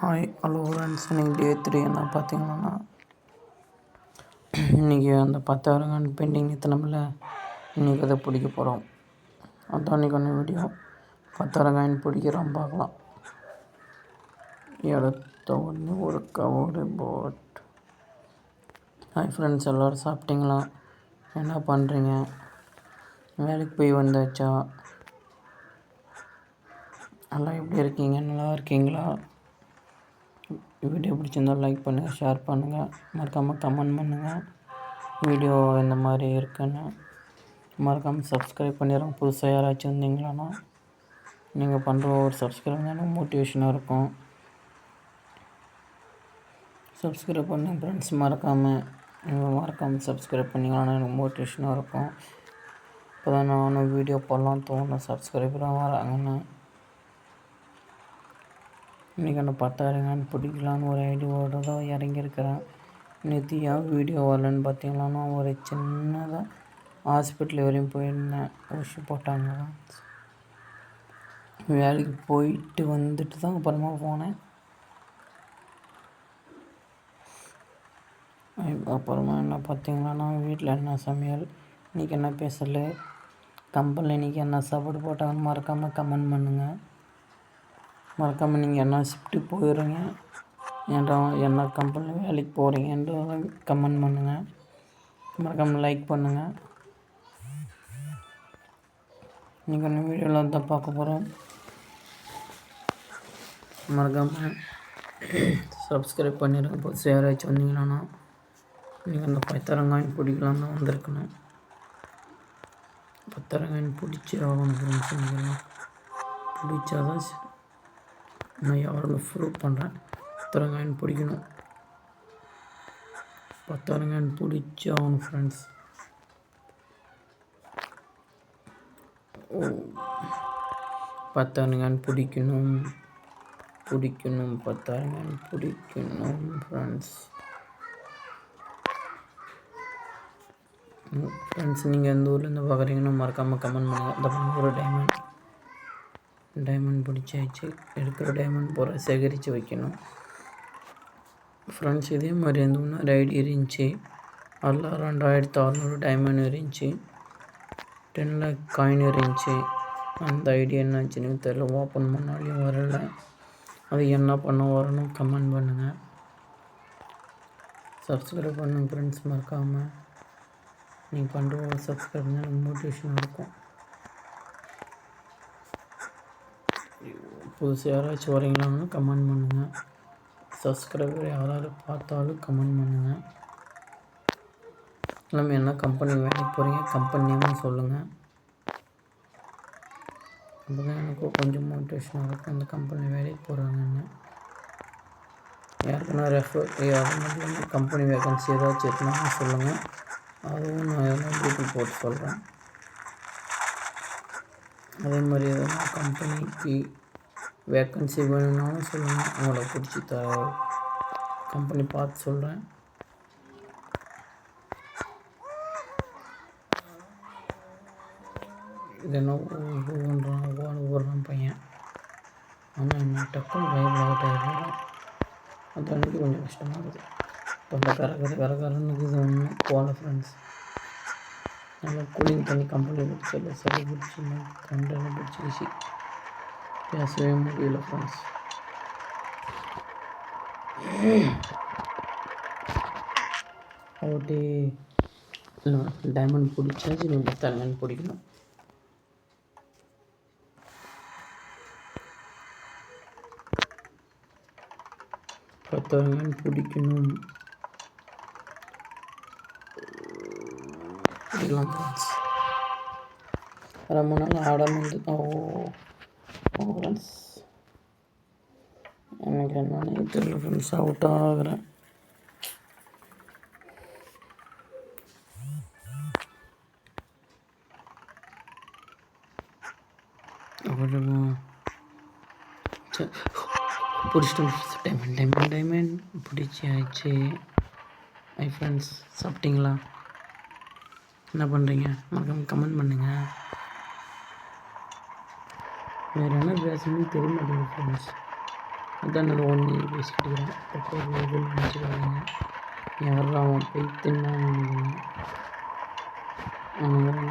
Hi hello friends, இன்றைக்கி டே 3 என்ன பார்த்தீங்கன்னா, இன்றைக்கி அந்த 10,000 பெண்டிங் நிறுத்தினோம்ல, இன்றைக்கி அதை பிடிக்க போகிறோம். அதான் இன்றைக்கி ஒன்று வீடியோ 10,000 பிடிக்கிறோம் பார்க்கலாம். எடுத்த ஒன்று ஒரு கவர் போட். ஹாய் ஃப்ரெண்ட்ஸ், எல்லோரும் சாப்பிட்டீங்களா? என்ன பண்ணுறீங்க? வேலைக்கு போய் வந்தாச்சா? எல்லாம் எப்படி இருக்கீங்க? நல்லா இருக்கீங்களா? வீடியோ பிடிச்சிருந்தால் லைக் பண்ணுங்கள், ஷேர் பண்ணுங்கள், மறக்காமல் கமெண்ட் பண்ணுங்கள். வீடியோ இந்த மாதிரி இருக்குன்னு மறக்காமல் சப்ஸ்கிரைப் பண்ணிடுறோம். புதுசாக யாராச்சும் இருந்தீங்களான்னா நீங்கள் பண்ணுற ஒரு சப்ஸ்கிரைப் எனக்கு மோட்டிவேஷனாக இருக்கும். சப்ஸ்கிரைப் பண்ணுங்கள் ஃப்ரெண்ட்ஸ், மறக்காமல் சப்ஸ்கிரைப் பண்ணிங்கன்னா எனக்கு மோட்டிவேஷனாக இருக்கும். இப்போ தான் நானும் வீடியோ போடலாம் தோணும், சப்ஸ்கிரைபராக வராங்கன்னு. இன்றைக்கி அந்த 10,000 பிடிக்கலான்னு ஒரு ஐடியாவோடு தான் இறங்கியிருக்கிறேன். நேற்று ஏன் வீடியோ வரலன்னு பார்த்தீங்கன்னா, ஒரு சின்னதாக ஹாஸ்பிட்டல் வரையும் போயிருந்தேன். ஊசி போட்டாங்க. வேலைக்கு போயிட்டு வந்துட்டு தான் அப்புறமா போனேன். அப்புறமா என்ன பார்த்தீங்கன்னா, வீட்டில் என்ன சமையல், இன்றைக்கி என்ன பேசல, கம்பெனியில் இன்றைக்கி என்ன சாப்பாடு போட்டாங்கன்னு மறக்காமல் கமெண்ட் பண்ணுங்கள். மறக்காமல் நீங்கள் என்ன ஷிஃப்ட்டு போயிடுறீங்க, என்ன கம்பெனியில் வேலைக்கு போகிறீங்கன்றத கமெண்ட் பண்ணுங்கள். மறக்காமல் லைக் பண்ணுங்கள். இன்றைக்கி ஒன்று வீடியோவில் தான் பார்க்க போகிறோம். மறக்காமல் சப்ஸ்கிரைப் பண்ணிடுங்க. புதுசு யாராச்சும் வந்தீங்கன்னா நீங்கள் அந்த 10,000 பிடிக்கலாம் தான் வந்திருக்கணும். 10,000 பிடிச்சி ஆகணும் ஃப்ரெண்ட்ஸ். நீங்கள்லாம் பிடிச்சாதான் நான் யாரும் ப்ரூவ் பண்ணுறேன். 10,000 பிடிக்கணும். 10,000 பிடிச்சி ஆகணும் ஃப்ரெண்ட்ஸ். 10,000 பிடிக்கணும் 10,000 பிடிக்கணும் ஃப்ரெண்ட்ஸ். நீங்கள் எந்த ஊர்லேருந்து பார்க்குறீங்கன்னு மறக்காமல் கமெண்ட் பண்ணுங்கள். அந்த ஒரு டைமண்ட் பிடிச்சாச்சு. எடுக்கிற டைமண்ட் போகிற சேகரித்து வைக்கணும் ஃப்ரெண்ட்ஸ். இதே மாதிரி எந்த ஒன்று ஐடி இருந்துச்சு. அதில் 2,600 டைமண்ட் இருந்துச்சு, 10 lakh காயின் இருந்துச்சு. அந்த ஐடி என்னாச்சுன்னு தெரியல, ஓப்பன் பண்ணாலையும் வரலை. அது என்ன பண்ண வரணும் கமெண்ட் பண்ணுங்கள். சப்ஸ்கிரைப் பண்ணுங்கள் ஃப்ரெண்ட்ஸ். மறக்காமல் நீங்கள் பண்ணுற ஒரு சப்ஸ்கிரைப் பண்ணால் எனக்கு மோட்டிவேஷனாக இருக்கும். புதுசு யாராச்சும் வரீங்களான்னு கமெண்ட் பண்ணுங்கள். சப்ஸ்கிரைபர் யாராவது பார்த்தாலும் கமெண்ட் பண்ணுங்கள். எல்லாமே என்ன கம்பெனி வேலைக்கு போகிறீங்க, கம்பெனி நேம்னு சொல்லுங்கள். அப்போ தான் எனக்கு கொஞ்சம் மோட்டிவேஷனாக இருக்கும், அந்த கம்பெனி வேலைக்கு போகிறாங்கன்னு. யாருக்குன்னா அது மட்டும் கம்பெனி வேகன்சி ஏதாச்சும் இருக்குன்னா சொல்லுங்கள். அதுவும் நான் எதனா குரூப்பில் போட்டு சொல்கிறேன். அதே மாதிரி எதனா கம்பெனிக்கு வேக்கன்சி வேணும்னாலும் சொல்லுங்கள். உங்களை பிடிச்சி கம்பெனி பார்த்து சொல்கிறேன். இது என்ன ஓடுறான் பையன், ஆனால் என்ன டக்குன்னு லைவ் அவுட் ஆகிடுறான். அது அன்றைக்கி கொஞ்சம் கஷ்டமாக இருக்குது. ரொம்ப கரகரன்னு இது ஒன்றும் போகல ஃப்ரெண்ட்ஸ். நல்லா கூலிங் தண்ணி கம்பெனியில் பிடிச்சல சளி பிடிச்சி தொண்டையில் பிடிச்சிச்சு, பேசவே முடியல ஃப்ரெண்ட்ஸ். அவுட்டே இல்லை, டைமண்ட் பிடிச்சாச்சு. நீங்கள் 10,000 பிடிக்கணும். பிடிக்கணும் பிடிக்கலாம் ஃப்ரெண்ட்ஸ். ரொம்ப நாள் ஆடாமல் வந்து ஃப்ரெண்ட்ஸ். எனக்கு என்னன்னு தெரியல ஃப்ரெண்ட்ஸ், அவுட் ஆகிறேன். அப்புறமா பிடிச்சிட்டு டைமண்ட் பிடிச்சாச்சு. ஹை ஃப்ரெண்ட்ஸ், சாப்பிட்டீங்களா? என்ன பண்ணுறீங்க? மறக்காமல் கமெண்ட் பண்ணுங்கள். வேறு என்ன பேசணும்னு தெரிய மாட்டேங்குது ஃப்ரெண்ட்ஸ். அதான் நான் ஒன்று பேசிக்கிட்டு இருக்கிறேன். அப்புறம் எதுவும் நினச்சிக்காதீங்க. யாரும் அவன் பைத்தியன்னா நினைக்கிறேன்.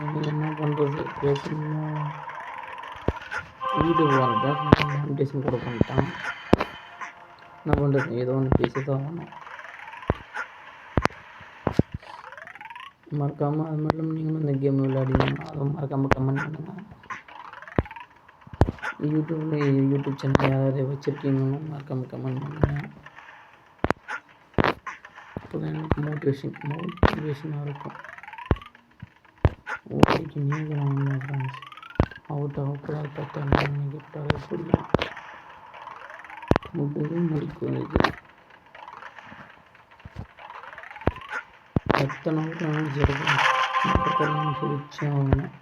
நீங்கள் என்ன பண்ணுறது பேசணும்னா யூடியூப் வரப்போ மானிட்டேஷன் கூட பண்ணிட்டான். என்ன பண்ணுறது, ஏதோ ஒன்று பேசி தான் ஆகணும். மறக்காமல் அது மட்டும் நீங்களும் இந்த கேம் விளையாடிங்கன்னா அதை மறக்காமல் கமெண்ட் பண்ணுங்கள். யூடியூப் சேனல் யாராவது வச்சுருக்கீங்கன்னு மறக்காமல் கமெண்ட் பண்ணுங்கள். அப்போ தான் எனக்கு மோட்டிவேஷனாக இருக்கும். ஓகே நீங்கள் ஃப்ரெண்ட்ஸ் அவுட் ஆகக்கூடாது. 10 கிட்டாலே பிடிக்கும். முடிக்கும் இது எத்தனை அவுட் ஆனாலும் சரி பிடிச்சே ஆகணும்.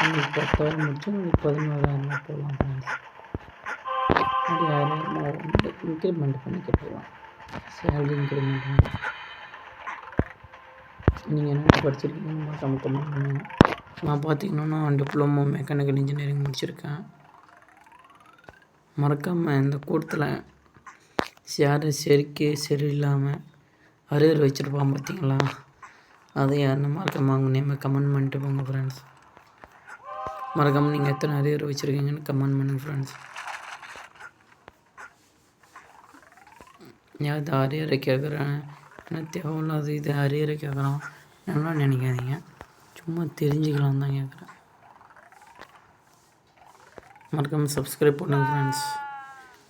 உங்களுக்கு 10,000 முடிச்சு உங்களுக்கு 11,000 போடலாம் ஃப்ரெண்ட்ஸ். அப்படி 1000 இன்க்ரிமெண்ட் பண்ணிக்க போகலாம். சேலரி இன்க்ரிமெண்ட் பண்ணி நீங்கள் என்ன படிச்சிருக்கீங்கன்னு மறக்காமல் கமெண்ட் பண்ணுங்கள். நான் பார்த்திங்கன்னா டிப்ளமோ மெக்கானிக்கல் இன்ஜினியரிங் முடிச்சிருக்கேன். மறக்காமல் இந்த கூட்டத்தில் யாரும் சரியில்லாமல் அரியர் வச்சுருப்பான் பார்த்தீங்களா, அதை யாருன்னு மறக்காமல் அவங்க நேமை கமெண்ட் பண்ணிட்டு போங்க ஃப்ரெண்ட்ஸ். மறக்காமல் நீங்கள் எத்தனை அரியர் வச்சுருக்கீங்கன்னு கமெண்ட் பண்ணுங்கள் ஃப்ரெண்ட்ஸ். யாவது அரியரை கேட்குறேன் என்ன தேவையில்லாத இது அரியரை கேட்குறான் நல்லா நினைக்காதீங்க, சும்மா தெரிஞ்சுக்கலாம் தான் கேட்குறேன். மறக்காமல் சப்ஸ்கிரைப் பண்ணுங்கள் ஃப்ரெண்ட்ஸ்.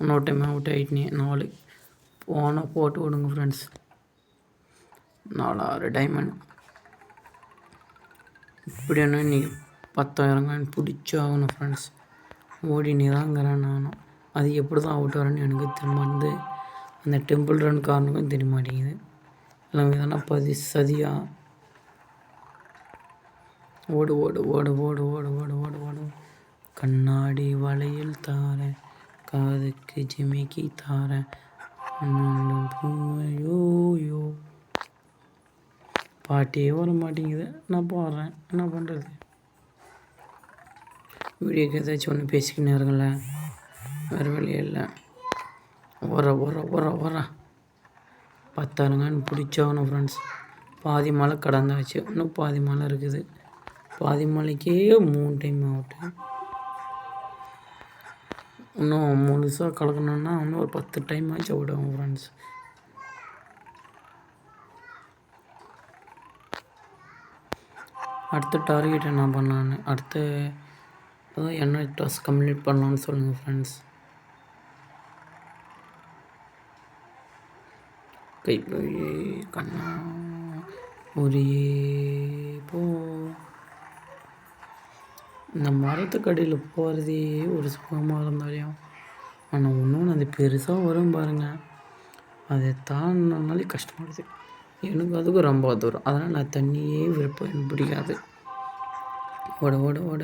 இன்னொரு டைம் அவுட் ஆகிட்டே 4 போட்டு விடுங்க ஃப்ரெண்ட்ஸ். 4 டைமண்ட் இப்படின்னா இன்றைக்கி 10,000 பிடிச்சாகணும் ஃப்ரெண்ட்ஸ். ஓடினே தாங்கிறேன் நானும். அது எப்படி தான் அவுட் வரேன்னு எனக்கு திரும்ப அந்த டெம்பிள் ரன் காரணக்கும் தெரிய மாட்டேங்குது. எல்லாம் எதனா சதியா ஓடு ஓடு ஓடு ஓடு ஓடு ஓடு ஓடு ஓடு கண்ணாடி வளையல் தாரேன், காதுக்கு ஜிமிக்கி தாரேன், யோயோ பாட்டே வர மாட்டேங்குது. நான் போடுறேன், என்ன பண்ணுறது. வீடியோக்கு ஏதாச்சும் ஒன்று பேசிக்கின்னு இருங்கள, வேறு வழியே இல்லை. வர 10,000 பிடிச்சாகணும் ஃப்ரெண்ட்ஸ். பாதி மலை கடந்தாச்சு, இன்னும் பாதி மலை இருக்குது. பாதி மலைக்கே 3 டைம் அவுட்டு. இன்னும் முழுசாக கலக்கணுன்னா இன்னும் ஒரு 10 டைம் ஆச்சு அவுட் ஆகும் ஃப்ரெண்ட்ஸ். அடுத்த டார்கெட் என்ன பண்ணலான்னு, அதான் என்ன டாஸ்க் கம்ப்ளீட் பண்ணலான்னு சொல்லுங்கள் ஃப்ரெண்ட்ஸ். கைப்பொழியே கண்ணா ஒரே போ. இந்த மரத்துக்கடியில் போகிறதே ஒரு சுகமாக இருந்தாலையும், ஆனால் இன்னொன்று அது பெருசாக வரும் பாருங்கள், அதை தாண்டினாலே கஷ்டமாகுது. எனக்கு அதுக்கும் ரொம்ப தூரம், அதனால் நான் தண்ணியே விருப்பம் எனக்கு பிடிக்காது. ஓட ஓட ஓட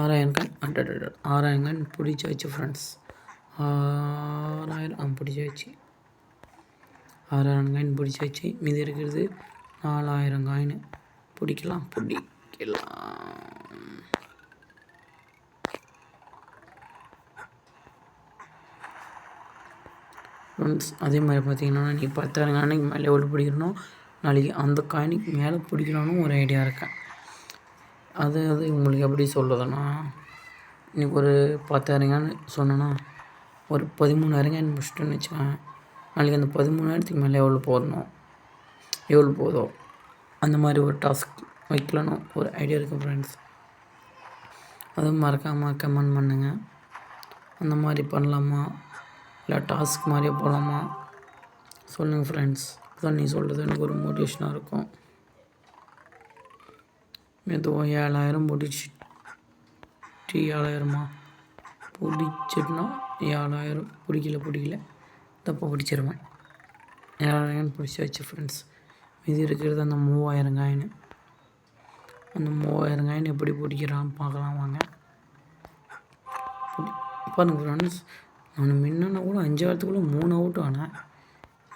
6,000 பிடிச்சாச்சு ஃப்ரெண்ட்ஸ். 6,000 பிடிச்சாச்சு. 6,000 பிடிச்சாச்சு. மீதி இருக்கிறது 4,000 பிடிக்கலாம். ஃப்ரெண்ட்ஸ் அதே மாதிரி பார்த்தீங்கன்னா நீ 10,000 மேலே எவ்வளோ பிடிக்கணும், நாளைக்கு அந்த காயினுக்கு மேலே பிடிக்கணும்னு ஒரு ஐடியா இருக்கேன். அது உங்களுக்கு எப்படி சொல்கிறதுன்னா, இன்றைக்கி ஒரு 10,000 சொன்னேன்னா ஒரு 13,000 முடிச்சிட்டோன்னு வச்சுக்கேன். நாளைக்கு அந்த 13,000 மேலே எவ்வளோ போதோ அந்த மாதிரி ஒரு டாஸ்க் வைக்கலான்னு ஒரு ஐடியா இருக்குது ஃப்ரெண்ட்ஸ். அதுவும் மறக்காமல் கமெண்ட் பண்ணுங்கள். அந்த மாதிரி பண்ணலாமா இல்லை டாஸ்க் மாதிரியே போகலாமா சொல்லுங்கள் ஃப்ரெண்ட்ஸ். அதான் நீ சொல்கிறது எனக்கு ஒரு மோட்டிவேஷனாக இருக்கும். மெதுவாக 7,000 பிடிச்சிட்டு 7,000 பிடிச்சிட்டுனா 7,000 பிடிக்கல தப்பாக பிடிச்சிருவேன். 7,000 பிடிச்சாச்சு ஃப்ரெண்ட்ஸ். மீதி இருக்கிறது அந்த 3,000 அந்த 3,000 எப்படி பிடிக்கிறான் பார்க்கலாம் வாங்க. பாருங்கள் ஃப்ரெண்ட்ஸ், நான் முன்னா கூட 5,000 3 அவுட் ஆனேன்.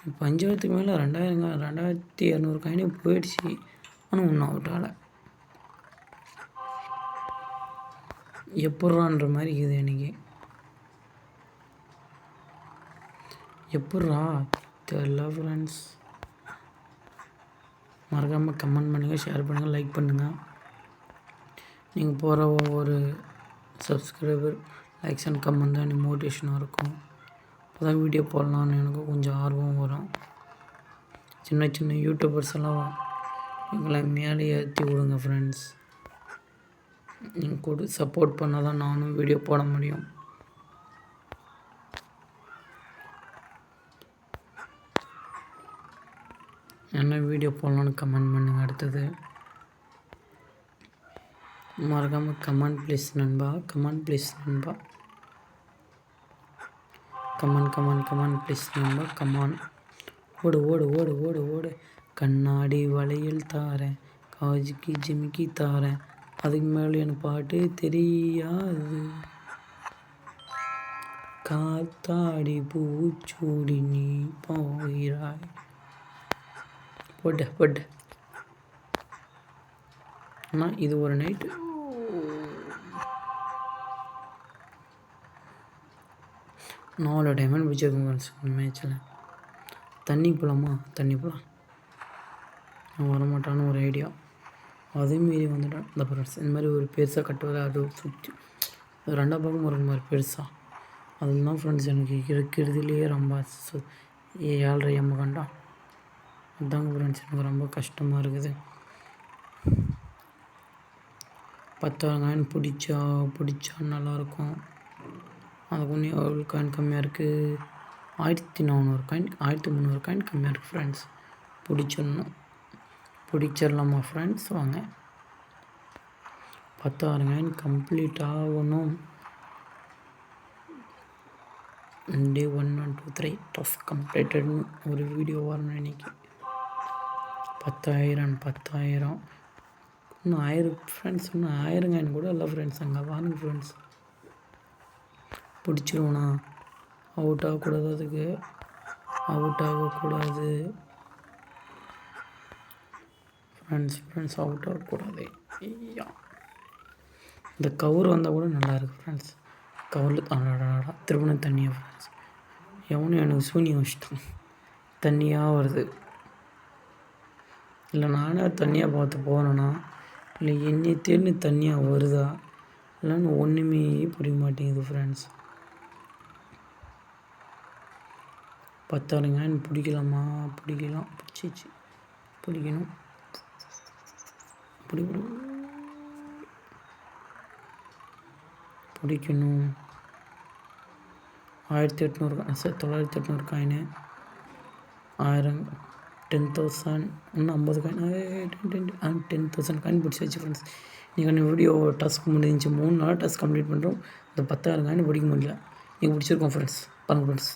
இப்போ 5,000 மேலே 2,200 காயினே போயிடுச்சு. ஆனால் ஒன்றும் அவுட் ஆகலை. எப்புட்றான்ற மாதிரி இருக்குது எனக்கு. எப்புட்றா தெரியல ஃப்ரெண்ட்ஸ். மறக்காமல் கமெண்ட் பண்ணுங்கள், ஷேர் பண்ணுங்கள், லைக் பண்ணுங்கள். நீங்கள் போகிற ஒவ்வொரு சப்ஸ்கிரைபர் லைக்ஸ் அண்ட் கமெண்ட் தான் எனக்கு மோட்டிவேஷனாக இருக்கும். அப்போ தான் வீடியோ போடலான்னு எனக்கு கொஞ்சம் ஆர்வம் வரும். சின்ன சின்ன யூடியூபர்ஸ் எல்லாம் எங்களை மேலே ஏற்றி விடுங்க ஃப்ரெண்ட்ஸ். நீங்கள் கூட சப்போர்ட் பண்ணால் தான் நானும் வீடியோ போட முடியும். என்ன வீடியோ போடலான்னு கமெண்ட் பண்ணுங்கள். அடுத்தது மறக்காமல் கமெண்ட் ப்ளீஸ் நண்பா, கமெண்ட் ப்ளீஸ் நண்பா, கமெண்ட் ப்ளீஸ் நண்பா, கமான். ஓடு ஓடு ஓடு ஓடு ஓடு. கண்ணாடி வளையல் தாரேன், காஜிக்கு ஜிமிக்கி தாரேன், அதுக்கு மேலே எனக்கு பாட்டு தெரியாது. காத்தாடி பூச்சூடி நீ போகிறாய். போட்டு போட்டு. ஆனால் இது ஒரு நைட்டு 4 டைமண்ட் பிடிச்சிருக்கோம் மேட்ச்சில். தண்ணி போகலாமா? தண்ணி போகலாம். நான் வரமாட்டான்னு ஒரு ஐடியா. அதையும் மீறி வந்துட்டேன். இந்த ஃப்ரெண்ட்ஸ் இந்த மாதிரி ஒரு பெருசாக கட்டுவதை அது சுற்றி 2 பக்கம் ஒரு மாதிரி பெருசாக அதுதான் ஃப்ரெண்ட்ஸ் எனக்கு இருக்கிறதுலேயே ரொம்ப 7.5 எம்மகண்டா. அதுதாங்க ஃப்ரெண்ட்ஸ் எனக்கு ரொம்ப கஷ்டமாக இருக்குது. 10,000 காயின் பிடிச்சா நல்லாயிருக்கும். அது கொஞ்சம் எவ்வளோ காயின் கம்மியாக இருக்குது? 1400 காயின், 1300 காயின் கம்மியாக இருக்குது ஃப்ரெண்ட்ஸ். பிடிச்சிடலாமா ஃப்ரெண்ட்ஸ்? வாங்க 10,000 காயின் கம்ப்ளீட் ஆகணும். டே 1 1 2 3 டாஸ்க் கம்ப்ளீட்டட்னு ஒரு வீடியோ வரணும் இன்றைக்கி. 10,000 இன்னும் 1000 ஃப்ரெண்ட்ஸ், இன்னும் 1000 காயின் கூட இல்லை ஃப்ரெண்ட்ஸ். அங்கே வாங்க ஃப்ரெண்ட்ஸ். பிடிச்சிருவோண்ணா. அவுட் ஆகக்கூடாது, அதுக்கு அவுட் ஆகக்கூடாது ஃப்ரெண்ட்ஸ் அவுட் ஆகக்கூடாது. இந்த கவர் வந்தால் கூட நல்லாயிருக்கு ஃப்ரெண்ட்ஸ். கவரில் திருமணம் தண்ணியாக ஃப்ரெண்ட்ஸ். எவனும் எனக்கு சூனியம் வச்சுட்டான். தண்ணியாக வருது. இல்லை நானே தண்ணியாக பார்த்து போகிறேன்னா, இல்லை என்னை தேடி தண்ணியாக வருதா இல்லைன்னு ஒன்றுமே புரிய மாட்டேங்குது ஃப்ரெண்ட்ஸ். 10,000 காயின் பிடிக்கலாமா? பிடிக்கலாம். பிடிக்கணும். பிடிக்கணும். 9,800 காயின், 1000 10,000 இன்னும் 50 காயின் 10,000 காயின் பிடிச்சி வச்சு ஃப்ரெண்ட்ஸ். நீங்கள் வீடியோ டாஸ்க் முடிஞ்சு 3 நாள் டாஸ்க் கம்ப்ளீட் பண்ணுறோம். இந்த 10,000 காயின் பிடிக்க முடியல. நீங்கள் பிடிச்சிருக்கோம் ஃப்ரெண்ட்ஸ். பாருங்கள் ஃப்ரெண்ட்ஸ்,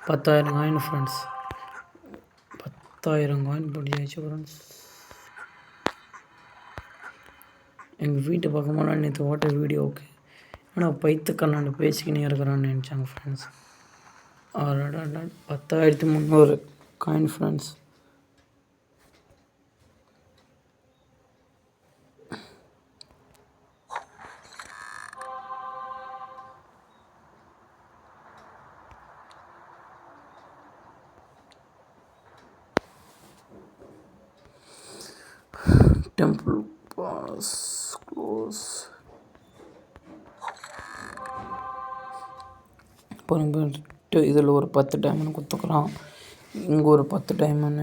10,000 காயின் ஃப்ரெண்ட்ஸ். 10,000 காயின் பிடிச்சாச்சு ஃப்ரெண்ட்ஸ். எங்கள் வீட்டு பக்கமெல்லாம் நேற்று ஓட்ட வீடியோவுக்கு ஆனால் பைத்துக்கண்ணாண்டு பேசிக்கினே இருக்கிறான்னு நினச்சாங்க friends. 10,300 coin friends. Temple pass close. இதில் ஒரு 10 டைமண்ட் கொடுத்துக்குறான். இங்கே ஒரு 10 டைமண்ட்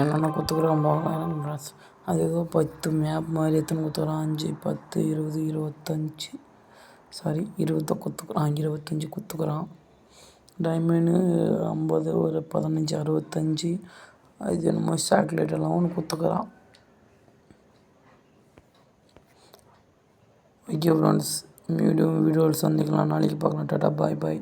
என்னென்ன கொடுத்துக்குறான் பார்க்கலாம். அது ஏதோ 10 மேப் மாதிரி எத்தனை கொடுத்துக்குறான்? 5 10 20 25 20 கொடுத்துக்குறான். 25 கொடுத்துக்குறான். டைமண்டு 50 ஒரு 15 65. அது என்னமோ சாக்லேட் எல்லாம் ஒன்று கொடுத்துக்குறான். ஓகே ஃப்ரெண்ட்ஸ், வீடியோவில் சந்திக்கலாம். நாளைக்கு பார்க்கலாம். டாடா பாய் பாய்.